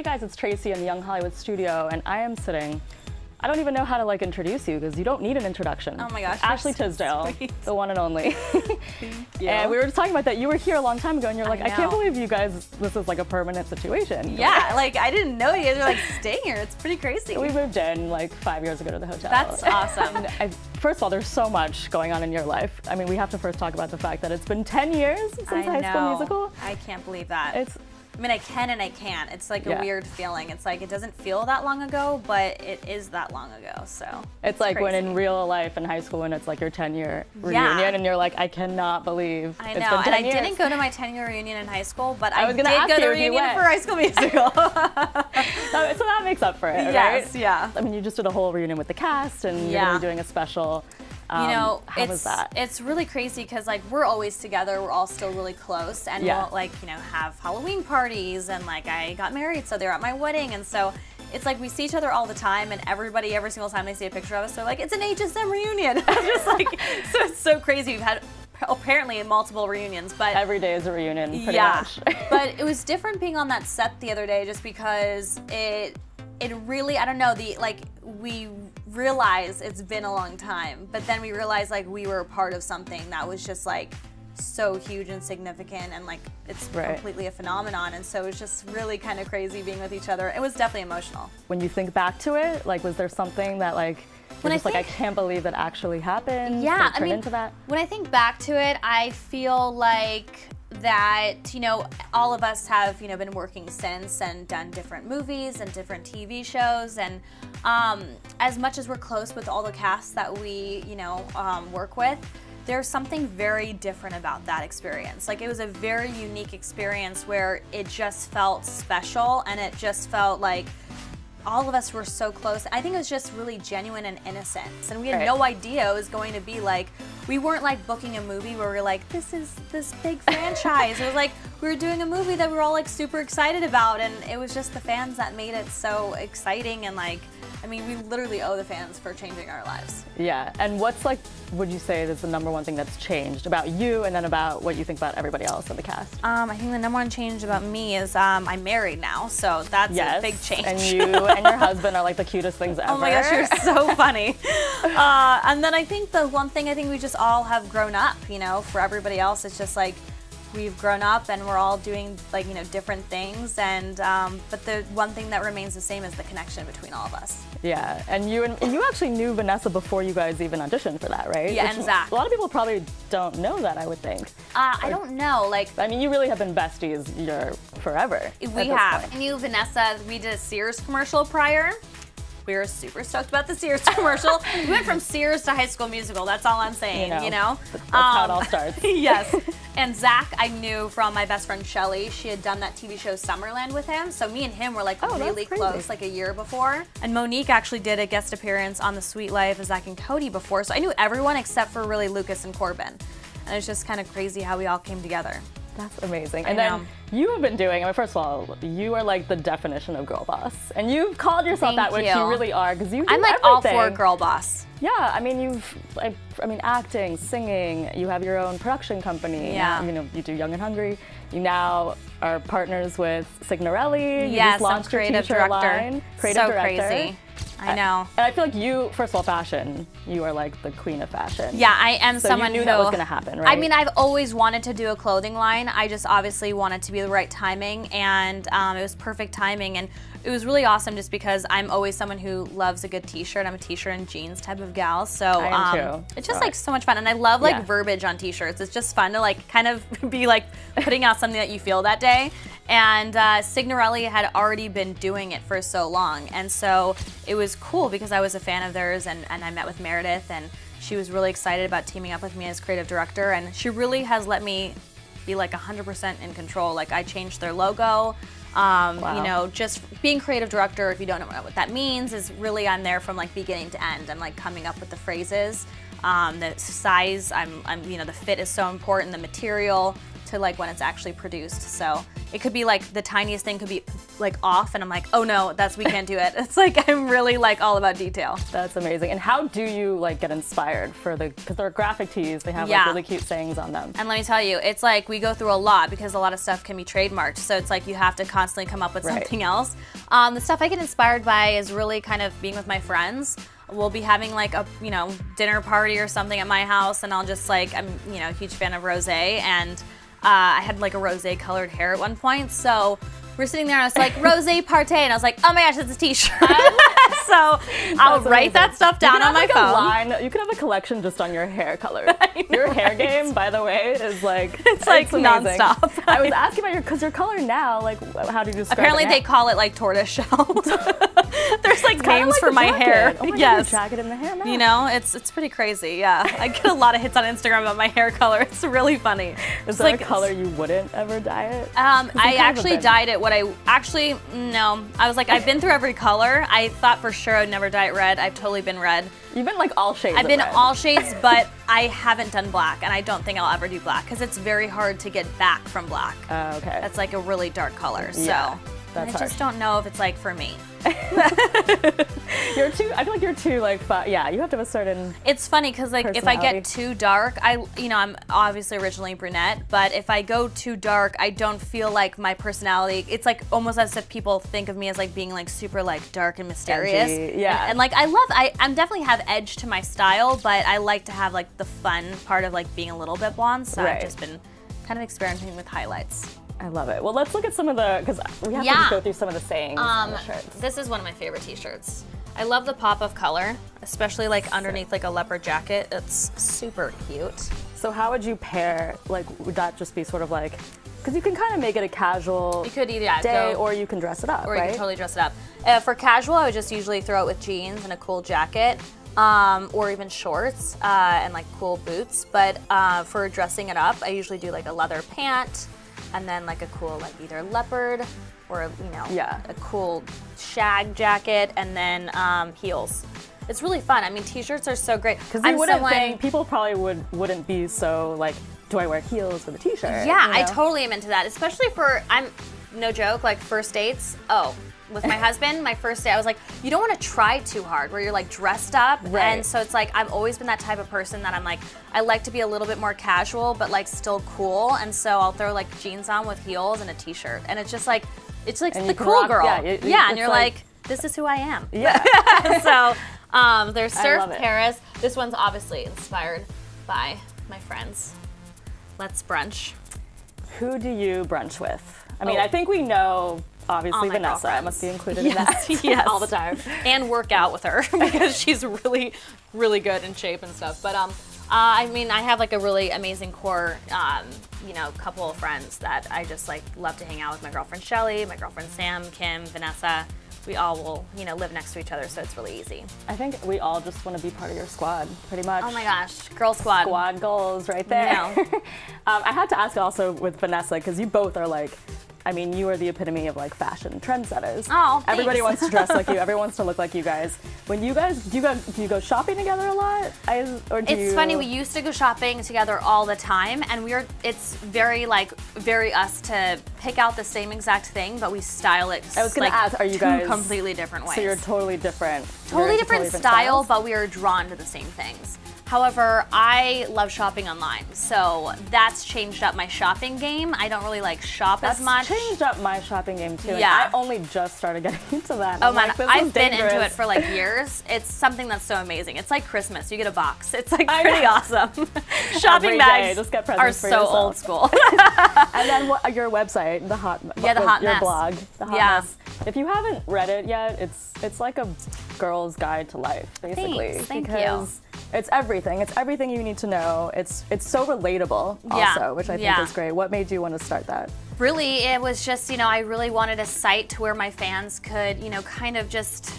Hey guys, it's Tracy in the Young Hollywood studio, and I am sitting. I don't even know how to introduce you because you don't need an introduction. Oh my gosh. Ashley Tisdale, sweet. the one and only. Thank you. And we were just talking about that. You were here a long time ago, and you're like, I can't know. believe you guys, this is a permanent situation. Yeah, I didn't know you guys were staying here. It's pretty crazy. We moved in 5 years ago to the hotel. That's awesome. First of all, there's so much going on in your life. I mean, we have to first talk about the fact that it's been 10 years since High School Musical. I can't believe that. I mean, I can and I can't. It's a weird feeling. It's it doesn't feel that long ago, but it is that long ago, so. It's like when in real life in high school when it's your 10-year reunion and you're like, I cannot believe I it's know, been 10 and years. I didn't go to my 10-year reunion in high school, but I was did gonna ask go to you the if you reunion went. for High School Musical. So that makes up for it, right? Yes, yeah. I mean, you just did a whole reunion with the cast and you're gonna be doing a special. How was that? It's really crazy because we're always together. We're all still really close, and we'll have Halloween parties, and I got married, so they're at my wedding, and so it's we see each other all the time, and everybody every single time they see a picture of us, they're like, it's an HSM reunion. It's just so it's so crazy. We've had apparently multiple reunions, but every day is a reunion, pretty much. But it was different being on that set the other day, just because it really, I don't know, we realize it's been a long time, but then we realize we were a part of something that was just so huge and significant, and it's completely a phenomenon, and so it was just really kind of crazy being with each other. It was definitely emotional. When you think back to it, was there something that you're just I can't believe that actually happened? Yeah, I mean, into that? When I think back to it, I feel that all of us have been working since and done different movies and different TV shows, and as much as we're close with all the casts that we work with, there's something very different about that experience. It was a very unique experience where it just felt special, and it just felt like all of us were so close. I think it was just really genuine and innocent, and we had no idea it was going to be we weren't booking a movie where we're this is this big franchise. It was we were doing a movie that we were all super excited about, and it was just the fans that made it so exciting, and I mean, we literally owe the fans for changing our lives. Yeah, and what's would you say is the number one thing that's changed about you, and then about what you think about everybody else in the cast? I think the number one change about me is I'm married now, so that's a big change. And you and your husband are the cutest things ever. Oh my gosh, you're so funny. And then I think the one thing, we just all have grown up, for everybody else, it's just we've grown up and we're all doing different things, and but the one thing that remains the same is the connection between all of us. Yeah, and you actually knew Vanessa before you guys even auditioned for that, right? Yeah, and Zach. A lot of people probably don't know that, I would think. I don't know, I mean, you really have been besties forever. We have. I knew Vanessa. We did a Sears commercial prior. We were super stoked about the Sears commercial. We went from Sears to High School Musical. That's all I'm saying, That's how it all starts. Yes. And Zach, I knew from my best friend Shelly. She had done that TV show Summerland with him. So me and him were really close, a year before. And Monique actually did a guest appearance on The Sweet Life of Zach and Cody before. So I knew everyone except for really Lucas and Corbin. And it's just kind of crazy how we all came together. That's amazing. And then you have been doing, first of all, you are the definition of girl boss. And you've called yourself that, which you really are, because you do I'm everything. all for girl boss. Yeah, I mean, acting, singing, you have your own production company. Yeah. You do Young and Hungry. You now are partners with Signorelli. You Yes, just launched your creative t-shirt director. line. Creative director. Crazy. I know. And I feel you, first of all, fashion, you are the queen of fashion. Yeah, I am so someone you knew who, that was going to happen, right? I mean, I've always wanted to do a clothing line. I just obviously wanted to be the right timing, and it was perfect timing. And it was really awesome just because I'm always someone who loves a good t-shirt. I'm a t-shirt and jeans type of gal. So I am too. It's just so much fun. And I love verbiage on t-shirts. It's just fun to kind of be putting out something that you feel that day. And Signorelli had already been doing it for so long. And so it was cool because I was a fan of theirs, and I met with Meredith, and she was really excited about teaming up with me as creative director. And she really has let me be 100% in control. I changed their logo. Wow. Just being creative director, if you don't know what that means, is really I'm there from beginning to end. I'm coming up with the phrases, the size. I'm the fit is so important, the material to when it's actually produced. So it could be like the tiniest thing could be like off, and I'm like, oh no, we can't do it. It's like I'm really like all about detail. That's amazing. And how do you like get inspired because they're graphic tees, they have like really cute sayings on them. And let me tell you, it's like we go through a lot because a lot of stuff can be trademarked. So it's like you have to constantly come up with something else. The stuff I get inspired by is really kind of being with my friends. We'll be having like a, dinner party or something at my house, and I'll just like, I'm, a huge fan of rosé, and I had like a rosé colored hair at one point, so we're sitting there and I was like, rosé partay, and I was like, oh my gosh, it's a t-shirt. So I'll write that stuff down on my phone. You could have a collection just on your hair color. Your hair game, by the way, is like, it's like nonstop. I was asking about your color now, like how do you describe Apparently it they call it like tortoiseshell. There's like names for my hair. Oh my yes. God, jacket in the hair now. It's pretty crazy, yeah. I get a lot of hits on Instagram about my hair color. It's really funny. Is there like a color you wouldn't ever dye it? I actually dyed it. No. I was like, I've been through every color. I thought for sure I'd never dye it red. I've totally been red. You've been like all shades. I've been red. all shades, but I haven't done black, and I don't think I'll ever do black because it's very hard to get back from black. Okay. That's like a really dark color. So that's I just don't know if it's like for me. I feel like you're too like fun. Yeah, you have to have a certain. It's funny because like if I get too dark, I'm obviously originally brunette, but if I go too dark, I don't feel like my personality. It's like almost as if people think of me as like being like super like dark and mysterious. Edgy, yeah. And like I'm definitely have edge to my style, but I like to have like the fun part of like being a little bit blonde. So I've just been kind of experimenting with highlights. I love it. Well, let's look at some of because we have to go through some of the sayings on the shirts. This is one of my favorite t-shirts. I love the pop of color, especially like underneath like a leopard jacket. It's super cute. So how would you pair, like, would that just be sort of like, because you can kind of make it a casual day, or you can dress it up, or right? you can totally dress it up. For casual, I would just usually throw it with jeans and a cool jacket, or even shorts and like cool boots. But for dressing it up, I usually do like a leather pant, and then like a cool like either leopard or a cool shag jacket, and then heels. It's really fun. I mean, t-shirts are so great. Because you wouldn't think, people probably wouldn't be so like, do I wear heels with a t-shirt? Yeah, I totally am into that, especially for, no joke, like first dates. With my husband, my first day, I was like, you don't want to try too hard where you're like dressed up. Right. And so it's like, I've always been that type of person that I'm like, I like to be a little bit more casual, but like still cool. And so I'll throw like jeans on with heels and a t-shirt. And it's just like, it's like the cool girl. Yeah, and you're like, this is who I am. Yeah. So there's Surf Paris. This one's obviously inspired by my friends. Let's brunch. Who do you brunch with? I mean, I think we know, obviously, Vanessa must be included in that all the time. And work out with her because she's really, really good in shape and stuff. But I mean, I have like a really amazing core, couple of friends that I just like love to hang out with. My girlfriend Shelly, my girlfriend Sam, Kim, Vanessa. We all will, live next to each other, so it's really easy. I think we all just want to be part of your squad, pretty much. Oh my gosh, girl squad. Squad goals right there. No. I had to ask also with Vanessa, because you both are like, I mean, you are the epitome of like fashion trendsetters. Oh, thanks. Everybody wants to dress like you. Everyone wants to look like you guys. When you guys, do you go shopping together a lot? It's funny, we used to go shopping together all the time, and it's very us to pick out the same exact thing, but we style it. I was going to ask, are you guys completely different ways? So you're totally different. Totally different style, but we are drawn to the same things. However, I love shopping online, so that's changed up my shopping game. I don't really like shop as much. That's changed up my shopping game too. Yeah. I only just started getting into that. Oh man, I've been into it for like years. It's something that's so amazing. It's like Christmas. You get a box. It's like pretty awesome. Shopping bags just get are so old school. And then your website, the Hot Mess. Blog, the Hot Mess. If you haven't read it yet, it's like a girl's guide to life, basically. Thank you. It's everything. It's everything you need to know. It's so relatable also, which I think is great. What made you want to start that? Really, it was just, I really wanted a site to where my fans could, kind of just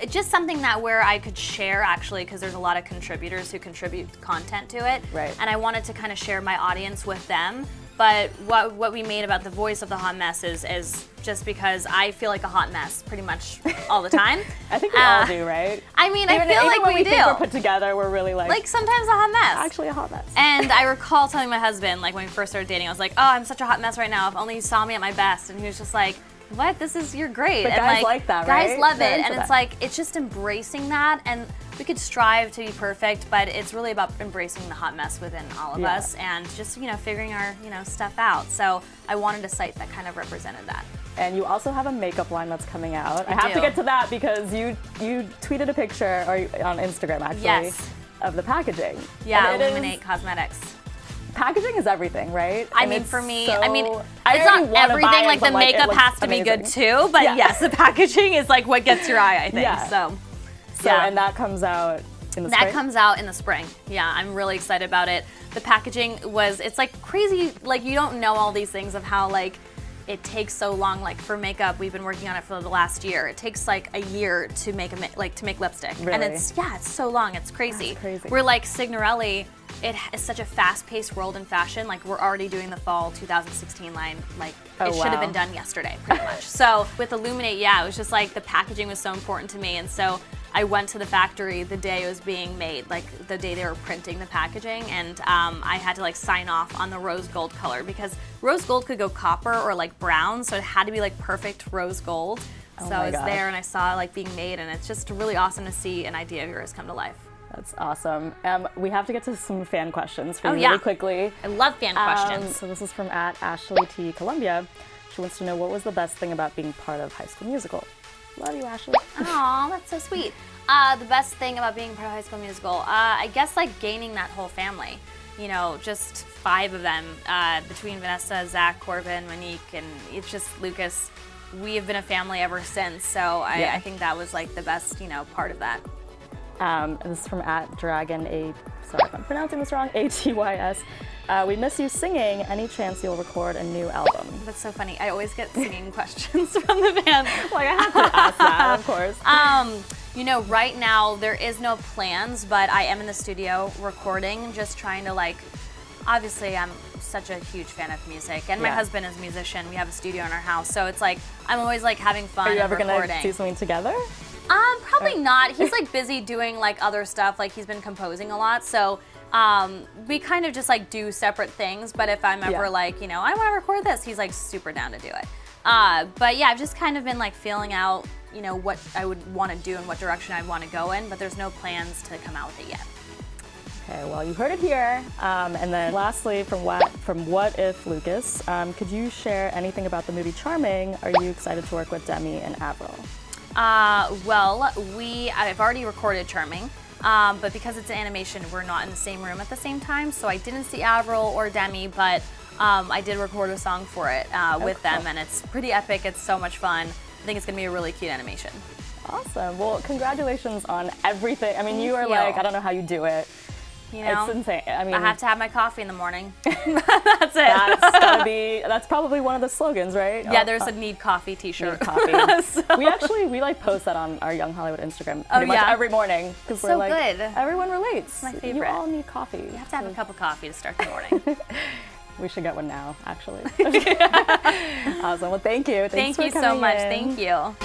just something that where I could share, actually, because there's a lot of contributors who contribute content to it. Right. And I wanted to kind of share my audience with them. But what we made about the voice of the hot mess is just because I feel like a hot mess pretty much all the time. I think we all do, right? I mean, I feel like when we do. Think we're put together, we're really like sometimes a hot mess. Actually a hot mess. And I recall telling my husband, like when we first started dating, I was like, oh, I'm such a hot mess right now. If only you saw me at my best. And he was just like, what? You're great. But and guys like that, right? Guys love They're it. And it's like, it's just embracing that. And we could strive to be perfect, but it's really about embracing the hot mess within all of us and just, figuring our, stuff out. So I wanted a site that kind of represented that. And you also have a makeup line that's coming out. I have to get to that because you tweeted a picture on Instagram, actually, of the packaging. Yeah, Illuminate Cosmetics. Packaging is everything, right? I mean, for me, it's not everything. Like the makeup has to be good too, but yes, the pagging is like what gets your eye, I think. Yeah. So, and that comes out in the spring? That comes out in the spring. Yeah, I'm really excited about it. The packaging it's like crazy. Like you don't know all these things of how like it takes so long. Like for makeup, we've been working on it for the last year. It takes like a year to make lipstick. Really? And it's so long. It's crazy. That's crazy. We're like Signorelli. It is such a fast-paced world in fashion. Like we're already doing the fall 2016 line. Like it should have been done yesterday, pretty much. So with Illuminate, it was just like the packaging was so important to me, and so I went to the factory the day it was being made, like the day they were printing the packaging, and I had to like sign off on the rose gold color because rose gold could go copper or like brown, so it had to be like perfect rose gold. So I was there and I saw it like being made, and it's just really awesome to see an idea of yours come to life. That's awesome. We have to get to some fan questions for you really quickly. I love fan questions. So this is from @Ashley Columbia. She wants to know, what was the best thing about being part of High School Musical? Love you, Ashley. Aw, that's so sweet. The best thing about being part of High School Musical, I guess like gaining that whole family. Just 5 of them, between Vanessa, Zach, Corbin, Monique, and it's just Lucas. We have been a family ever since, so I think that was like the best, part of that. This is from @Dragon, sorry if I'm pronouncing this wrong, ATYS. We miss you singing. Any chance you'll record a new album? That's so funny. I always get singing questions from the fans. Like I have to ask that, of course. Right now there is no plans, but I am in the studio recording, just trying to obviously I'm such a huge fan of music, and my husband is a musician. We have a studio in our house, so it's like I'm always like having fun. Are you ever recording. gonna do something together? Probably not. He's like busy doing like other stuff. Like he's been composing a lot, so we kind of just like do separate things. But if I'm ever like, I want to record this, he's like super down to do it. But yeah, I've just kind of been like feeling out, what I would want to do and what direction I want to go in. But there's no plans to come out with it yet. Okay, well, you heard it here. And then lastly, from What If Lucas, could you share anything about the movie Charming? Are you excited to work with Demi and Avril? I've already recorded Charming, but because it's an animation, we're not in the same room at the same time, so I didn't see Avril or Demi, but I did record a song for it with them, and it's pretty epic. It's so much fun. I think it's going to be a really cute animation. Awesome. Well, congratulations on everything. I mean, you are like, I don't know how you do it. It's insane. I mean, I have to have my coffee in the morning. That's it. That's probably one of the slogans, right? Yeah, there's a Need Coffee t-shirt. Need coffee. We like post that on our Young Hollywood Instagram pretty much every morning because we're like, good. Everyone relates. It's my favorite. You all need coffee. You have to have a cup of coffee to start the morning. We should get one now, actually. Awesome. Well, thank you. Thank you so much. Thank you.